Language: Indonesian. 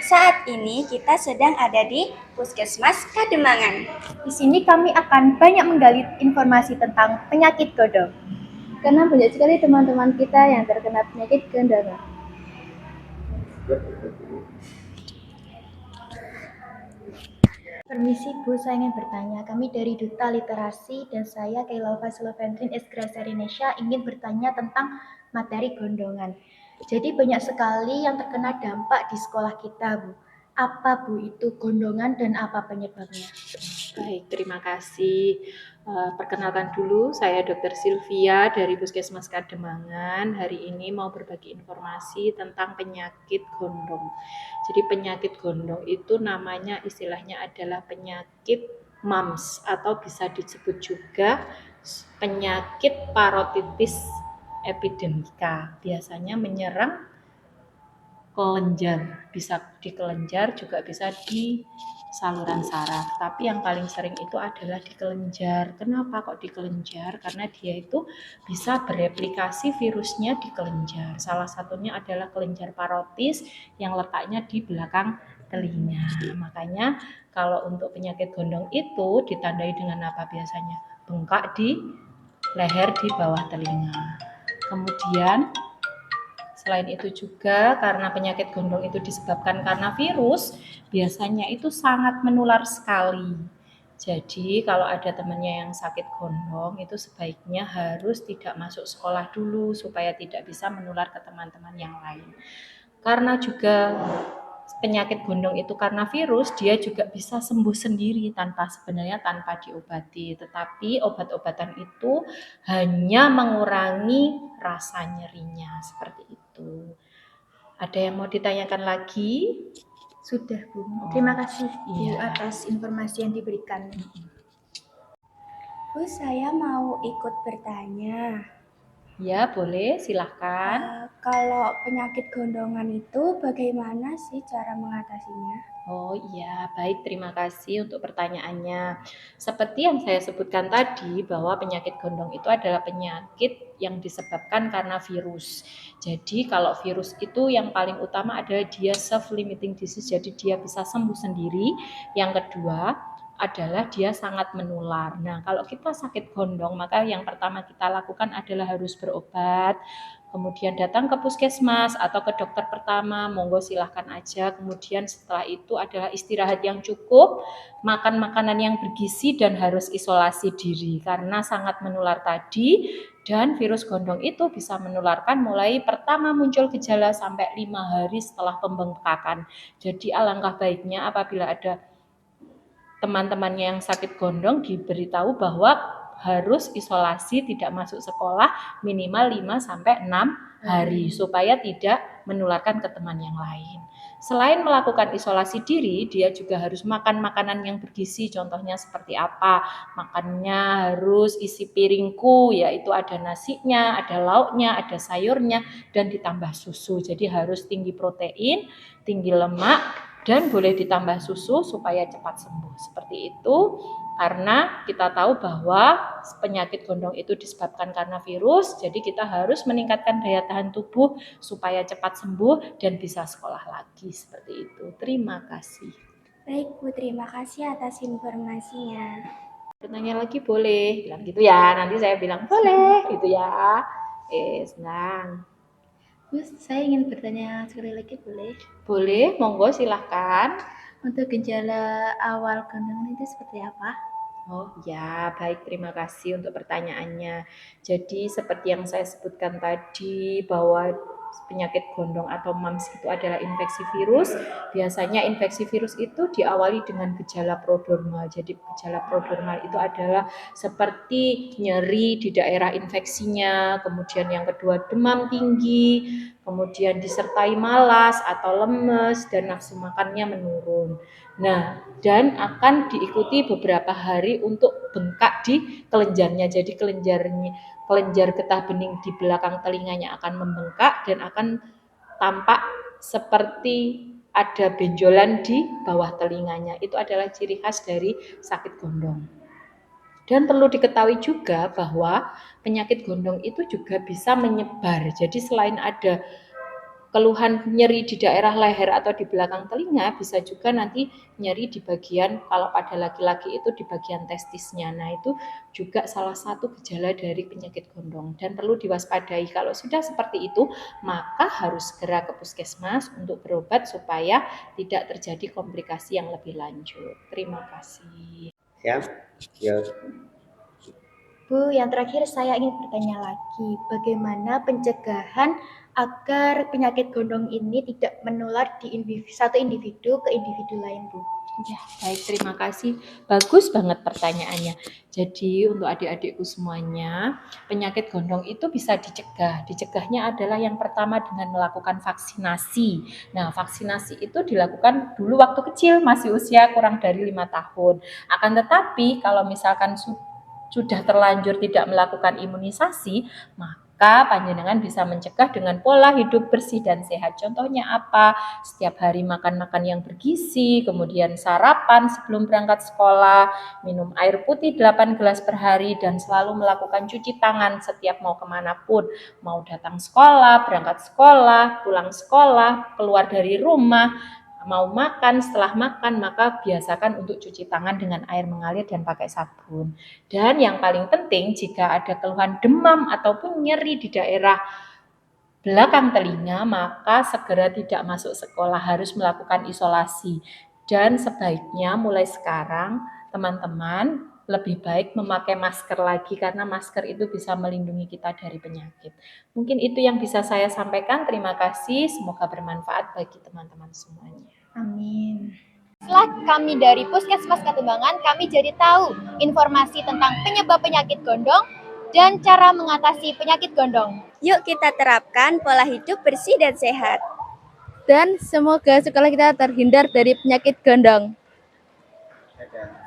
Saat ini kita sedang ada di Puskesmas Kademangan. Di sini kami akan banyak menggali informasi tentang penyakit godong. Karena banyak sekali teman-teman kita yang terkena penyakit gondongan. Permisi Bu, saya ingin bertanya. Kami dari Duta Literasi dan saya Kailova Sloventrin Esgrasari Indonesia ingin bertanya tentang materi gondongan. Jadi banyak sekali yang terkena dampak di sekolah kita, Bu. Apa Bu itu gondongan dan apa penyebabnya? Baik, terima kasih. Perkenalkan dulu, saya Dr. Sylvia dari Puskesmas Kademangan. Hari ini mau berbagi informasi tentang penyakit gondong. Jadi penyakit gondong itu namanya istilahnya adalah penyakit MAMS atau bisa disebut juga penyakit parotitis epidemika. Biasanya menyerang kelenjar, bisa di kelenjar juga bisa di saluran saraf, tapi yang paling sering itu adalah di kelenjar. Kenapa kok di kelenjar? Karena dia itu bisa bereplikasi virusnya di kelenjar. Salah satunya adalah kelenjar parotis yang letaknya di belakang telinga. Makanya kalau untuk penyakit gondong itu ditandai dengan apa biasanya? Bengkak di leher di bawah telinga. Kemudian selain itu juga karena penyakit gondong itu disebabkan karena virus, biasanya itu sangat menular sekali. Jadi kalau ada temannya yang sakit gondong itu sebaiknya harus tidak masuk sekolah dulu supaya tidak bisa menular ke teman-teman yang lain. Karena juga penyakit gondong itu karena virus, dia juga bisa sembuh sendiri sebenarnya tanpa diobati. Tetapi obat-obatan itu hanya mengurangi rasa nyerinya seperti itu. Ada yang mau ditanyakan lagi? Sudah Bu, terima kasih Bu Iya. atas informasi yang diberikan. Bu, saya mau ikut bertanya. Ya, boleh, silahkan. Kalau penyakit gondongan itu bagaimana sih cara mengatasinya? Oh iya, baik, terima kasih untuk pertanyaannya. Seperti yang saya sebutkan tadi, bahwa penyakit gondong itu adalah penyakit yang disebabkan karena virus. Jadi kalau virus itu yang paling utama adalah dia self-limiting disease, jadi dia bisa sembuh sendiri. Yang kedua adalah dia sangat menular. Nah, kalau kita sakit gondong, maka yang pertama kita lakukan adalah harus berobat, kemudian datang ke puskesmas atau ke dokter pertama, monggo silahkan aja. Kemudian setelah itu adalah istirahat yang cukup, makan makanan yang bergizi dan harus isolasi diri karena sangat menular tadi. Dan virus gondong itu bisa menularkan mulai pertama muncul gejala sampai 5 hari setelah pembengkakan. Jadi alangkah baiknya apabila ada teman-temannya yang sakit gondong diberitahu bahwa harus isolasi, tidak masuk sekolah minimal 5-6 hari supaya tidak menularkan ke teman yang lain. Selain melakukan isolasi diri, dia juga harus makan makanan yang bergizi. Contohnya seperti apa? Makannya harus isi piringku, yaitu ada nasinya, ada lauknya, ada sayurnya, dan ditambah susu. Jadi harus tinggi protein, tinggi lemak, dan boleh ditambah susu supaya cepat sembuh. Seperti itu, karena kita tahu bahwa penyakit gondong itu disebabkan karena virus, jadi kita harus meningkatkan daya tahan tubuh supaya cepat sembuh dan bisa sekolah lagi. Seperti itu. Terima kasih. Baik Bu, terima kasih atas informasinya. Bertanya lagi boleh, bilang gitu ya. Nanti saya bilang boleh, gitu ya. Senang. Bu, saya ingin bertanya sekali lagi boleh? Boleh, monggo silahkan. Untuk gejala awal gondongan itu seperti apa? Oh ya, baik, terima kasih untuk pertanyaannya. Jadi seperti yang saya sebutkan tadi bahwa penyakit gondong atau MAMS itu adalah infeksi virus. Biasanya infeksi virus itu diawali dengan gejala prodromal. Jadi gejala prodromal itu adalah seperti nyeri di daerah infeksinya, kemudian yang kedua demam tinggi, kemudian disertai malas atau lemes dan nafsu makannya menurun. Nah, dan akan diikuti beberapa hari untuk bengkak di kelenjarnya. Jadi kelenjar getah bening di belakang telinganya akan membengkak dan akan tampak seperti ada benjolan di bawah telinganya. Itu adalah ciri khas dari sakit gondong. Dan perlu diketahui juga bahwa penyakit gondong itu juga bisa menyebar. Jadi selain ada keluhan nyeri di daerah leher atau di belakang telinga, bisa juga nanti nyeri di bagian, kalau pada laki-laki itu di bagian testisnya. Nah, itu juga salah satu gejala dari penyakit gondong dan perlu diwaspadai. Kalau sudah seperti itu, maka harus segera ke puskesmas untuk berobat supaya tidak terjadi komplikasi yang lebih lanjut. Terima kasih. Ya, ya. Bu, yang terakhir saya ingin bertanya lagi, bagaimana pencegahan agar penyakit gondong ini tidak menular di satu individu ke individu lain, Bu? Ya, baik, terima kasih. Bagus banget pertanyaannya. Jadi untuk adik-adikku semuanya, penyakit gondong itu bisa dicegah. Dicegahnya adalah yang pertama dengan melakukan vaksinasi. Nah, vaksinasi itu dilakukan dulu waktu kecil, masih usia kurang dari 5 tahun. Akan tetapi kalau misalkan sudah terlanjur tidak melakukan imunisasi, maka panjenengan bisa mencegah dengan pola hidup bersih dan sehat. Contohnya apa? Setiap hari makan yang bergizi, kemudian sarapan sebelum berangkat sekolah, minum air putih 8 gelas per hari, dan selalu melakukan cuci tangan setiap mau kemanapun. Mau datang sekolah, berangkat sekolah, pulang sekolah, keluar dari rumah, mau makan, setelah makan, maka biasakan untuk cuci tangan dengan air mengalir dan pakai sabun. Dan yang paling penting, jika ada keluhan demam ataupun nyeri di daerah belakang telinga, maka segera tidak masuk sekolah, harus melakukan isolasi. Dan sebaiknya mulai sekarang, teman-teman lebih baik memakai masker lagi, karena masker itu bisa melindungi kita dari penyakit. Mungkin itu yang bisa saya sampaikan. Terima kasih, semoga bermanfaat bagi teman-teman semuanya. Amin. Setelah kami dari Puskesmas Katumbangan, kami jadi tahu informasi tentang penyebab penyakit gondong dan cara mengatasi penyakit gondong. Yuk kita terapkan pola hidup bersih dan sehat. Dan semoga sekolah kita terhindar dari penyakit gondong. Dadah.